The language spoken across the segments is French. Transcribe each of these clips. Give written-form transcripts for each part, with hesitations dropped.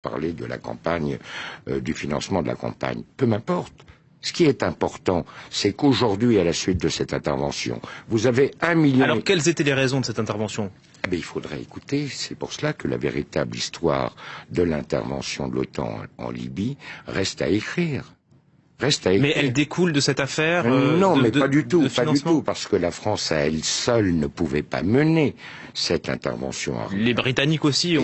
parler de la campagne, du financement de la campagne. Peu m'importe. Ce qui est important, c'est qu'aujourd'hui, à la suite de cette intervention, vous avez 1 million... Alors, quelles étaient les raisons de cette intervention? Il faudrait écouter. C'est pour cela que la véritable histoire de l'intervention de l'OTAN en Libye reste à écrire. Mais elle découle de cette affaire Non, mais pas du tout, parce que la France à elle seule ne pouvait pas mener cette intervention. Les Britanniques aussi y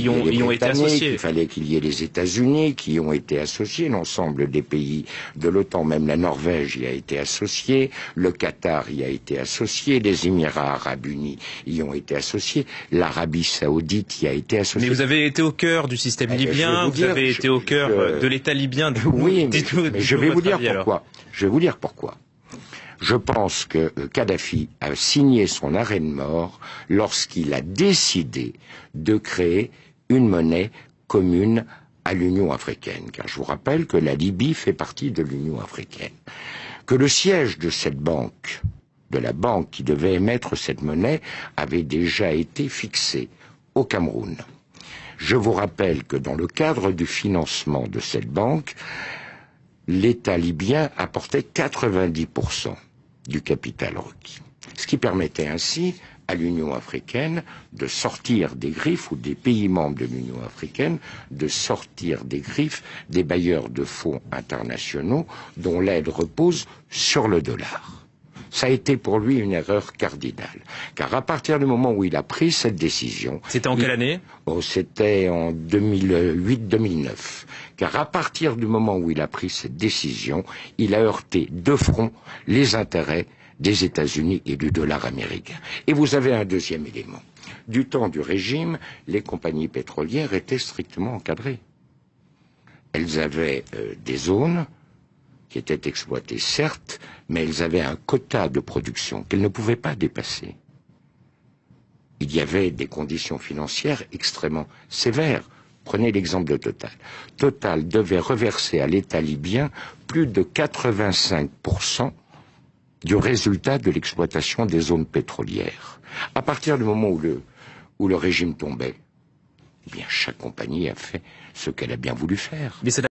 ont été associés. Il fallait qu'il y ait les États-Unis qui ont été associés, l'ensemble des pays de l'OTAN, même la Norvège y a été associée, le Qatar y a été associé, les Émirats Arabes Unis y ont été associés, l'Arabie Saoudite y a été associée. Mais vous avez été au cœur du système libyen, vous avez été au cœur de l'État libyen. Oui, mais je vais vous dire pourquoi. Je vais vous dire pourquoi. Je pense que Kadhafi a signé son arrêt de mort lorsqu'il a décidé de créer une monnaie commune à l'Union africaine. Car je vous rappelle que la Libye fait partie de l'Union africaine. Que le siège de cette banque, de la banque qui devait émettre cette monnaie, avait déjà été fixé au Cameroun. Je vous rappelle que dans le cadre du financement de cette banque, l'État libyen apportait 90% du capital requis. Ce qui permettait ainsi à l'Union africaine de sortir des griffes, ou des pays membres de l'Union africaine, de sortir des griffes des bailleurs de fonds internationaux dont l'aide repose sur le dollar. Ça a été pour lui une erreur cardinale. Car à partir du moment où il a pris cette décision... C'était en quelle année? C'était en 2008-2009. Car à partir du moment où il a pris cette décision, il a heurté de front les intérêts des États-Unis et du dollar américain. Et vous avez un deuxième élément. Du temps du régime, les compagnies pétrolières étaient strictement encadrées. Elles avaient des zones qui étaient exploitées, certes, mais elles avaient un quota de production qu'elles ne pouvaient pas dépasser. Il y avait des conditions financières extrêmement sévères. Prenez l'exemple de Total. Total devait reverser à l'État libyen plus de 85% du résultat de l'exploitation des zones pétrolières. À partir du moment où le régime tombait, chaque compagnie a fait ce qu'elle a bien voulu faire.